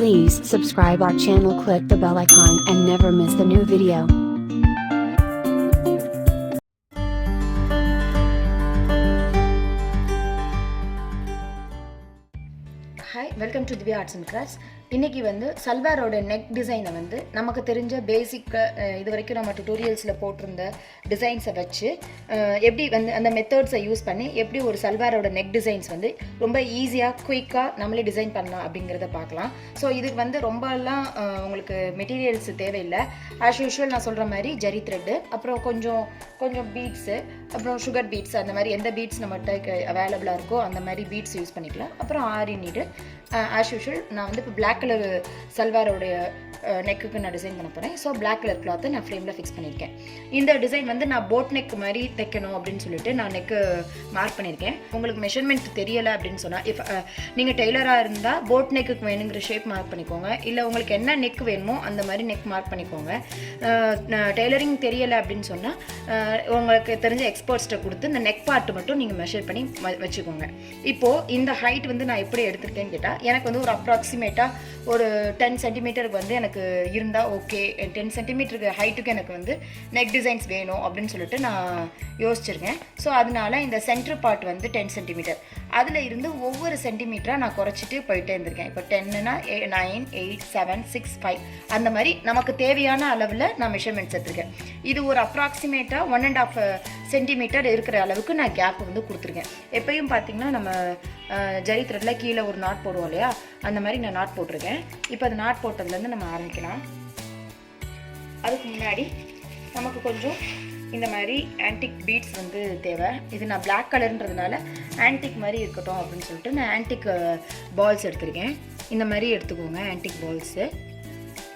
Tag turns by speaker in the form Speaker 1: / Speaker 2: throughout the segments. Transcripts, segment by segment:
Speaker 1: Please subscribe our channel, click the bell icon and never miss the new video.
Speaker 2: Hi, welcome to Dhivya Arts and Crafts. இன்னைக்கு வந்து சல்வாரோட neck டிசைனை வந்து நமக்கு தெரிஞ்ச பேசிக் இது வரைக்கும் நம்ம டுட்டோரியல்ஸில் போட்டிருந்த டிசைன்ஸை வச்சு எப்படி வந்து அந்த மெத்தட்ஸை யூஸ் பண்ணி எப்படி ஒரு சல்வாரோட நெக் டிசைன்ஸ் வந்து ரொம்ப ஈஸியாக குயிக்காக நம்மளே டிசைன் பண்ணலாம் அப்படிங்கிறத பார்க்கலாம். ஸோ இதுக்கு வந்து ரொம்பலாம் உங்களுக்கு மெட்டீரியல்ஸ் தேவையில்லை. ஆஸ் யூஷுவல் நான் சொல்கிற மாதிரி ஜரி த்ரெட்டு, அப்புறம் கொஞ்சம் பீட்ஸு, அப்புறம் சுகர் பீட்ஸ், அந்த மாதிரி எந்த பீட்ஸ் நம்மகிட்ட அவைலபிளாக இருக்கோ அந்த மாதிரி பீட்ஸ் யூஸ் பண்ணிக்கலாம். அப்புறம் ஆரி நீடு. ஆஸ் யூஷுவல் நான் வந்து இப்போ பிளாக் கலர் சல்வாரோடைய நெக்குக்கு நான் டிசைன் பண்ண போகிறேன். ஸோ பிளாக் கலர் கிளாத்தை நான் ஃப்ரேமில் ஃபிக்ஸ் பண்ணியிருக்கேன். இந்த டிசைன் வந்து நான் போட் நெக் மாதிரி தைக்கணும் அப்படின்னு சொல்லிட்டு நான் நெக்கு மார்க் பண்ணியிருக்கேன். உங்களுக்கு மெஷர்மெண்ட் தெரியலை அப்படின்னு சொன்னால், இஃப் நீங்கள் டெய்லராக இருந்தால் போட் நெக்குக்கு வேணுங்கிற ஷேப் மார்க் பண்ணிக்கோங்க. இல்லை உங்களுக்கு என்ன நெக் வேணுமோ அந்த மாதிரி நெக் மார்க் பண்ணிக்கோங்க. டெய்லரிங் தெரியலை அப்படின்னு சொன்னால் உங்களுக்கு தெரிஞ்ச எக்ஸ்பர்ட்ஸ்ட்டை கொடுத்து இந்த நெக் பார்ட்டு மட்டும் நீங்கள் மெஷர் பண்ணி வச்சுக்கோங்க. இப்போது இந்த ஹைட் வந்து நான் எப்படி எடுத்துருக்கேன்னு கேட்டால், எனக்கு வந்து ஒரு அப்ராக்சிமேட்டாக ஒரு 10 சென்டிமீட்டருக்கு வந்து எனக்கு இருந்தால் ஓகே, 10 சென்டிமீட்டருக்கு ஹைட்டுக்கு எனக்கு வந்து நெக் டிசைன்ஸ் வேணும் அப்படின்னு சொல்லிட்டு நான் யோசிச்சிருக்கேன். ஸோ அதனால இந்த சென்டர் பார்ட் வந்து 10 சென்டிமீட்டர், அதில் இருந்து ஒவ்வொரு சென்டிமீட்டராக நான் குறைச்சிட்டு போயிட்டே இருந்திருக்கேன். இப்போ 10னா 9, 8, 7, 6, 5 அந்த மாதிரி நமக்கு தேவையான அளவில் நான் மெஷர்மெண்ட்ஸ் எடுத்திருக்கேன். இது ஒரு அப்ராக்சிமேட்டாக 1.5 சென்டிமீட்டர் இருக்கிற அளவுக்கு நான் கேப் வந்து கொடுத்துருக்கேன். எப்பயும் பார்த்தீங்கன்னா நம்ம ஜரி த்ரெட்டில் கீழே ஒரு நாட் போடுவோம் இல்லையா, அந்த மாதிரி நான் நாட் போட்டிருக்கேன். இப்போ அந்த நாட் போட்டதுலேருந்து நம்ம ஆரம்பிக்கலாம். அதுக்கு முன்னாடி நமக்கு கொஞ்சம் இந்த மாதிரி ஆன்டிக் பீட்ஸ் வந்து தேவை. இது நான் பிளாக் கலர்ன்றதுனால ஆன்டிக் மாதிரி இருக்கட்டும் அப்படின்னு சொல்லிட்டு நான் ஆன்டிக் பால்ஸ் எடுத்திருக்கேன். இந்த மாதிரி எடுத்துக்கோங்க ஆன்டிக் பால்ஸு.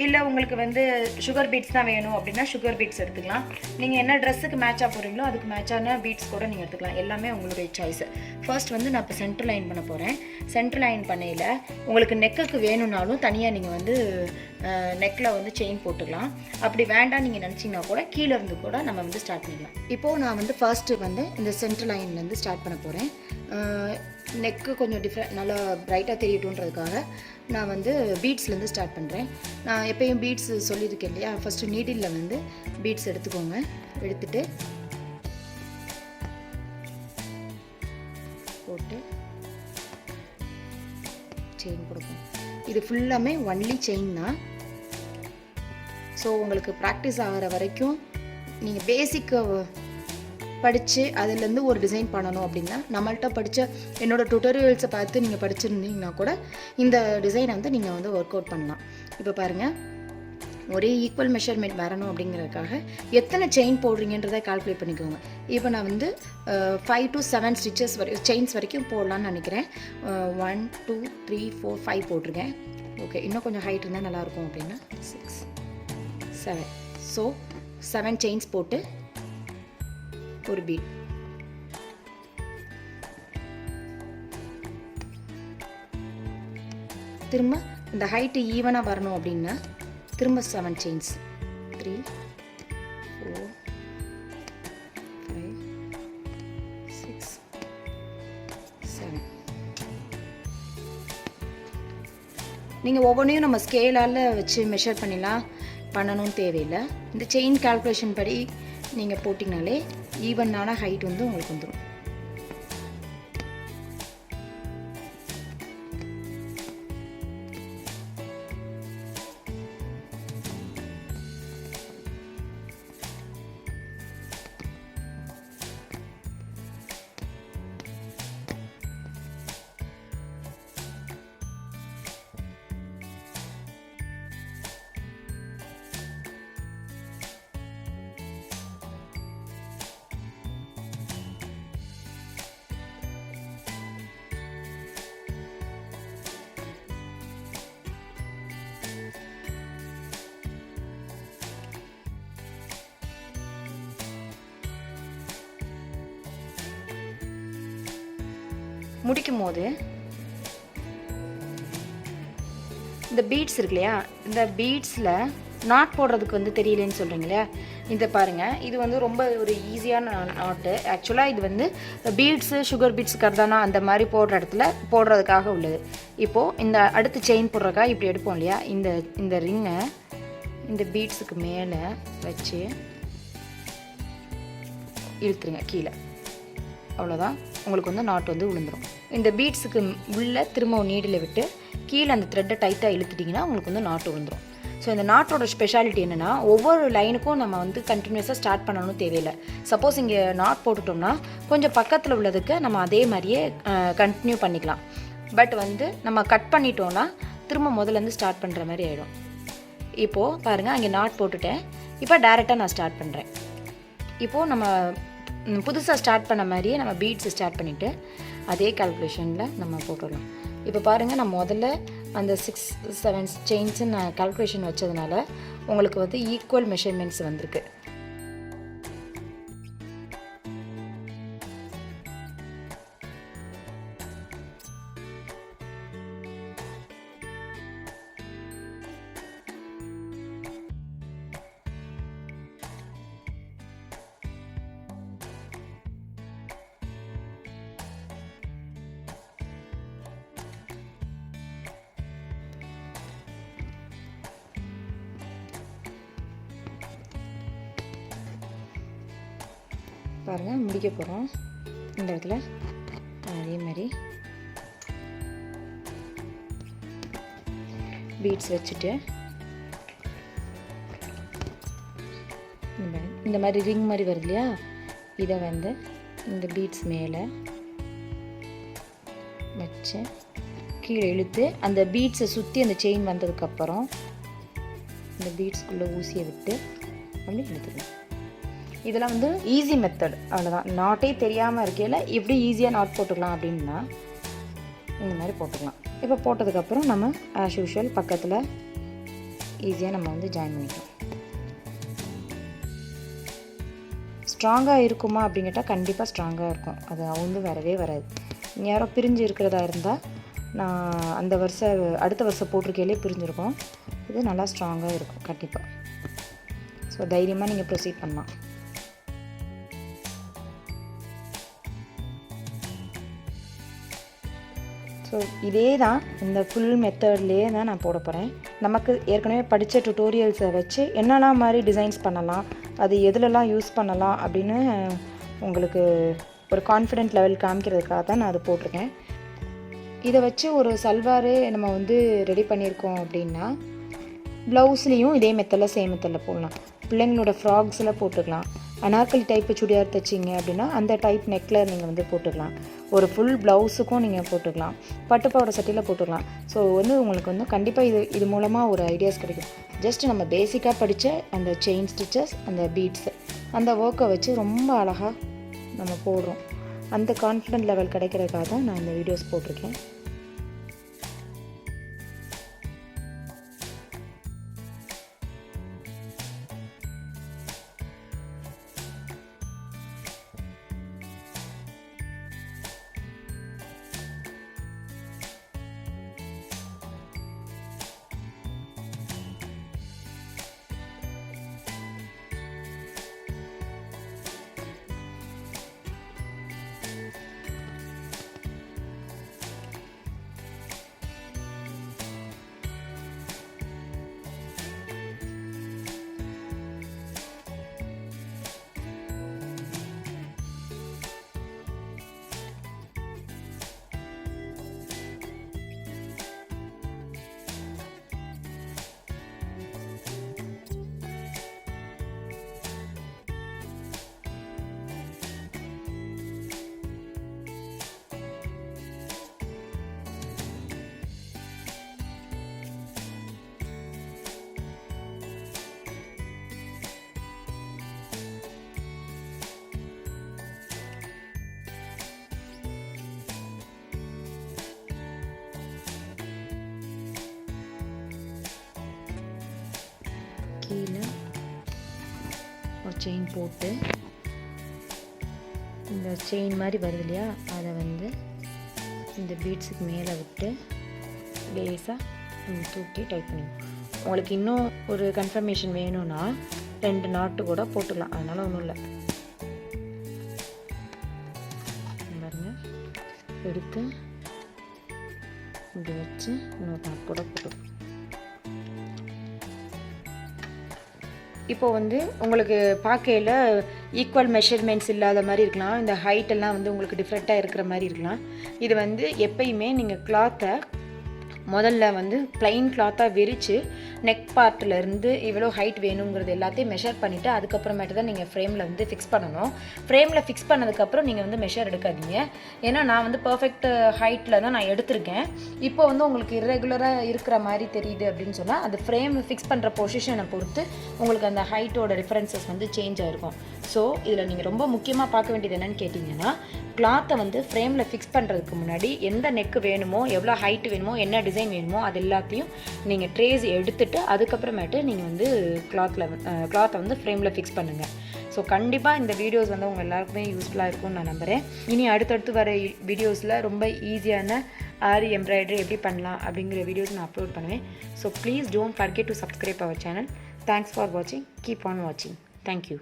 Speaker 2: இல்லை உங்களுக்கு வந்து சுகர் பீட்ஸ் தான் வேணும் அப்படின்னா சுகர் பீட்ஸ் எடுத்துக்கலாம். நீங்கள் என்ன ட்ரெஸ்ஸுக்கு மேட்சாக போகிறீங்களோ அதுக்கு மேட்சான பீட்ஸ் கூட நீங்கள் எடுத்துக்கலாம். எல்லாமே உங்களுடைய சாய்ஸு. ஃபர்ஸ்ட் வந்து நான் இப்போ சென்டர் லைன் பண்ண போகிறேன். சென்டர் லைன் பண்ணையில் உங்களுக்கு நெக்குக்கு வேணும்னாலும் தனியாக நீங்கள் வந்து நெக்கில் வந்து செயின் போட்டுக்கலாம். அப்படி வேண்டாம் நீங்கள் நினச்சிங்கன்னா கூட கீழே இருந்து கூட நம்ம வந்து ஸ்டார்ட் பண்ணிடலாம். இப்போது நான் வந்து ஃபர்ஸ்ட்டு வந்து இந்த சென்டர் லைன்லேருந்து ஸ்டார்ட் பண்ண போகிறேன். நெக்கு கொஞ்சம் நல்லா ப்ரைட்டாக தெரியட்டுன்றதுக்காக நான் வந்து பீட்ஸ்லேருந்து ஸ்டார்ட் பண்ணுறேன். நான் எப்பயும் பீட்ஸ் சொல்லியிருக்கேன் இல்லையா, ஃபஸ்ட்டு நீடிலில் வந்து பீட்ஸ் எடுத்துக்கோங்க. எடுத்துகிட்டு போட்டு செயின் கொடுப்போம். இது ஃபுல்லாமே ஒன்லி செயின் தான். ஸோ உங்களுக்கு ப்ராக்டிஸ் ஆகிற வரைக்கும் நீங்கள் பேசிக்கை படித்து அதுலேருந்து ஒரு டிசைன் பண்ணணும் அப்படின்னா நம்மள்கிட்ட படித்த என்னோடய டுட்டோரியல்ஸை பார்த்து நீங்கள் படிச்சிருந்தீங்கன்னா கூட இந்த டிசைனை வந்து நீங்கள் வந்து ஒர்க் அவுட் பண்ணலாம். இப்போ பாருங்கள், ஒரே ஈக்குவல் மெஷர்மெண்ட் வரணும் அப்படிங்கிறதுக்காக எத்தனை செயின் போடுறீங்கன்றதை கால்குலேட் பண்ணிக்கோங்க. இப்போ நான் வந்து 5 to 7 ஸ்டிச்சஸ் செயின்ஸ் வரைக்கும் போடலான்னு நினைக்கிறேன். 1, 2, 3, 4, 5 போட்டிருக்கேன். ஓகே, இன்னும் கொஞ்சம் ஹைட் இருந்தால் நல்லாயிருக்கும் அப்படின்னா 6, 7. ஸோ 7 செயின்ஸ் போட்டு ஒரு பீட். திரும்ப இந்த ஹைட்டு ஈவனாக வரணும் அப்படின்னா திரும்ப 7 செயின்ஸ். 3, 4, 5, 6, 7. நீங்கள் ஒவ்வொன்றையும் நம்ம ஸ்கேலால் வச்சு மெஷர் பண்ணணும்னு தேவையில்லை. இந்த செயின் கால்குலேஷன் படி நீங்கள் போட்டிங்கனாலே ஈவனான ஹைட் வந்து உங்களுக்கு வந்துடும். முடிக்கும் போது இந்த பீட்ஸ் இருக்கு இல்லையா, இந்த பீட்ஸில் நாட் போடுறதுக்கு வந்து தெரியலேன்னு சொல்கிறீங்க இல்லையா, இதை பாருங்கள், இது வந்து ரொம்ப ஒரு ஈஸியான நாட்டு. ஆக்சுவலாக இது வந்து பீட்ஸு, சுகர் பீட்ஸ், கர்தானா அந்த மாதிரி போடுற இடத்துல போடுறதுக்காக உள்ளது. இப்போது இந்த அடுத்து செயின் போடுறதுக்காக இப்படி எடுப்போம் இல்லையா, இந்த ரிங்கை இந்த பீட்ஸுக்கு மேலே வச்சு இழுத்துருங்க கீழே. அவ்வளோதான், உங்களுக்கு வந்து நாட் வந்து விழுந்துடும். இந்த பீட்ஸுக்கு உள்ளே திரும்ப நீடில் விட்டு கீழே அந்த த்ரெட்டை டைட்டாக இழுத்துட்டிங்கன்னா உங்களுக்கு வந்து நாட்டு விழுந்துடும். ஸோ இந்த நாட்டோட ஸ்பெஷாலிட்டி என்னென்னா, ஒவ்வொரு லைனுக்கும் நம்ம வந்து கண்டினியூஸாக ஸ்டார்ட் பண்ணணும் தேவையில்லை. சப்போஸ் இங்கே நாட் போட்டுட்டோம்னா கொஞ்சம் பக்கத்தில் உள்ளதுக்கு நம்ம அதே மாதிரியே கண்டினியூ பண்ணிக்கலாம். பட் வந்து நம்ம கட் பண்ணிட்டோன்னா திரும்ப முதல்லேருந்து ஸ்டார்ட் பண்ணுற மாதிரி ஆகிடும். இப்போது பாருங்கள், அங்கே நாட் போட்டுட்டேன். இப்போ டேரெக்டாக நான் ஸ்டார்ட் பண்ணுறேன். இப்போது நம்ம புதுசாக ஸ்டார்ட் பண்ண மாதிரியே நம்ம பீட்ஸை ஸ்டார்ட் பண்ணிவிட்டு அதே கால்குலேஷனில் நம்ம போட்டுடலாம். இப்போ பாருங்கள், நான் முதல்ல அந்த 6-7 செயின்ஸு நான் கால்குலேஷன் வச்சதுனால உங்களுக்கு வந்து ஈக்குவல் மெஷர்மெண்ட்ஸ் வந்திருக்கு. பாருங்கள், முடிக்க போகிறோம். இந்த இடத்துல அதே மாதிரி பீட்ஸ் வச்சுட்டு இந்த மாதிரி ரிங் மாதிரி வருது இல்லையா, இதை வந்து இந்த பீட்ஸ் மேலே வச்சு கீழே இழுத்து அந்த பீட்ஸை சுற்றி அந்த செயின் வந்ததுக்கப்புறம் இந்த பீட்ஸ்குள்ளே ஊசியை விட்டு அப்படி இழுத்துக்கணும். இதெல்லாம் வந்து ஈஸி மெத்தட், அவ்வளோதான். நாட்டே தெரியாமல் இருக்கையில் எப்படி ஈஸியாக நாட் போட்டுக்கலாம் அப்படின்னா இந்த மாதிரி போட்டுக்கலாம். இப்போ போட்டதுக்கப்புறம் நம்ம ஆஸ் யூஷுவல் பக்கத்தில் ஈஸியாக நம்ம வந்து ஜாயின் பண்ணிக்கலாம். ஸ்ட்ராங்காக இருக்குமா அப்படின்னு கேட்டால் கண்டிப்பாக ஸ்ட்ராங்காக இருக்கும். அது வந்து வரவே வராது. யாரோ பிரிஞ்சு இருக்கிறதா இருந்தால் நான் அடுத்த வருஷம் போட்டிருக்கையிலே பிரிஞ்சிருக்கோம். இது நல்லா ஸ்ட்ராங்காக இருக்கும் கண்டிப்பாக. ஸோ தைரியமாக நீங்கள் ப்ரொசீட் பண்ணலாம். ஸோ இதே தான், இந்த ஃபுல் மெத்தட்லேயே தான் நான் போட போகிறேன். நமக்கு ஏற்கனவே படித்த டுட்டோரியல்ஸை வச்சு என்னெல்லாம் மாதிரி டிசைன்ஸ் பண்ணலாம், அது எதுலலாம் யூஸ் பண்ணலாம் அப்படின்னு உங்களுக்கு ஒரு கான்ஃபிடென்ட் லெவல் காமிக்கிறதுக்காக தான் நான் அது போட்டிருக்கேன். இதை வச்சு ஒரு சல்வாரு நம்ம வந்து ரெடி பண்ணியிருக்கோம் அப்படின்னா ப்ளவுஸ்லேயும் இதே மெத்தடில் சேம் மெத்தடில் போடலாம். பிள்ளைங்களோட ஃப்ராக்ஸில் போட்டுக்கலாம். அனார்கலி டைப்பு சுடிதார் தைச்சிங்க அப்படின்னா அந்த டைப் நெக்கில் நீங்கள் வந்து போட்டுக்கலாம். ஒரு ஃபுல் ப்ளவுஸுக்கும் நீங்கள் போட்டுக்கலாம். பட்டுப்பாவோட சட்டையில் போட்டுக்கலாம். ஸோ வந்து உங்களுக்கு வந்து கண்டிப்பாக இது மூலமாக ஒரு ஐடியாஸ் கிடைக்கும். ஜஸ்ட் நம்ம பேசிக்காக படித்த அந்த செயின் ஸ்டிச்சஸ், அந்த பீட்ஸு, அந்த ஒர்க்கை வச்சு ரொம்ப அழகாக நம்ம போடுறோம். அந்த கான்ஃபிடென்ட் லெவல் கிடைக்கிறதுக்காக தான் நான் இந்த வீடியோஸ் போட்டிருக்கேன். கீழே ஒரு செயின் போட்டு இந்த செயின் மாதிரி வருது இல்லையா, அதை வந்து இந்த பீட்ஸுக்கு மேலே விட்டு லேசாக தூக்கி டைட் பண்ணிடுவோம். உங்களுக்கு இன்னும் ஒரு கன்ஃபர்மேஷன் வேணும்னா 2 நாட்டு கூட போட்டுக்கலாம், அதனால் ஒன்றும் இல்லை. பாருங்க, எடுத்து இப்படி வச்சு இன்னொரு நாட்டு கூட போட்டுக்கலாம். இப்போ வந்து உங்களுக்கு பார்க்கையில் ஈக்குவல் மெஷர்மெண்ட்ஸ் இல்லாத மாதிரி இருக்கலாம், இந்த ஹைட் எல்லாம் வந்து உங்களுக்கு டிஃப்ரெண்ட்டாக இருக்கிற மாதிரி இருக்கலாம். இது வந்து எப்பயுமே நீங்கள் கிளாத்தை முதல்ல வந்து ப்ளைன் கிளாத்தாக விரித்து நெக் பார்ட்டிலேருந்து இவ்வளோ ஹைட் வேணுங்கிறது எல்லாத்தையும் மெஷர் பண்ணிவிட்டு அதுக்கப்புறமேட்டு தான் நீங்கள் ஃப்ரேமில் வந்து ஃபிக்ஸ் பண்ணணும். ஃப்ரேமில் ஃபிக்ஸ் பண்ணதுக்கப்புறம் நீங்கள் வந்து மெஷர் எடுக்காதீங்க. ஏன்னா நான் வந்து பர்ஃபெக்ட் ஹைட்டில் தான் நான் எடுத்திருக்கேன். இப்போ வந்து உங்களுக்கு இர்ரெகுலராக இருக்கிற மாதிரி தெரியுது அப்படின்னு சொன்னால் அது ஃப்ரேம் ஃபிக்ஸ் பண்ணுற பொசிஷனை பொறுத்து உங்களுக்கு அந்த ஹைட்டோட டிஃப்ரென்சஸ் வந்து சேஞ்ச் ஆகிருக்கும். ஸோ இதில் நீங்கள் ரொம்ப முக்கியமாக பார்க்க வேண்டியது என்னென்னு கேட்டிங்கன்னா, கிளாத்தை வந்து ஃப்ரேமில் ஃபிக்ஸ் பண்ணுறதுக்கு முன்னாடி எந்த நெக்கு வேணுமோ, எவ்வளோ ஹைட்டு வேணுமோ, என்ன டிசைன் வேணுமோ அது எல்லாத்தையும் நீங்கள் ட்ரேஸ் எடுத்துகிட்டு அதுக்கப்புறமேட்டு நீங்கள் வந்து கிளாத்தை வந்து ஃப்ரேமில் ஃபிக்ஸ் பண்ணுங்கள். ஸோ கண்டிப்பாக இந்த வீடியோஸ் வந்து உங்கள் எல்லாருக்குமே யூஸ்ஃபுல்லாக இருக்கும்னு நான் நம்புகிறேன். இனி அடுத்தடுத்து வர வீடியோஸில் ரொம்ப ஈஸியான ஆரி எம்ப்ராய்டரி எப்படி பண்ணலாம் அப்படிங்கிற வீடியோஸ் நான் அப்லோட் பண்ணுவேன். So please don't forget to subscribe our channel. Thanks for வாட்சிங். கீப் ஆன் வாட்சிங். தேங்க்யூ.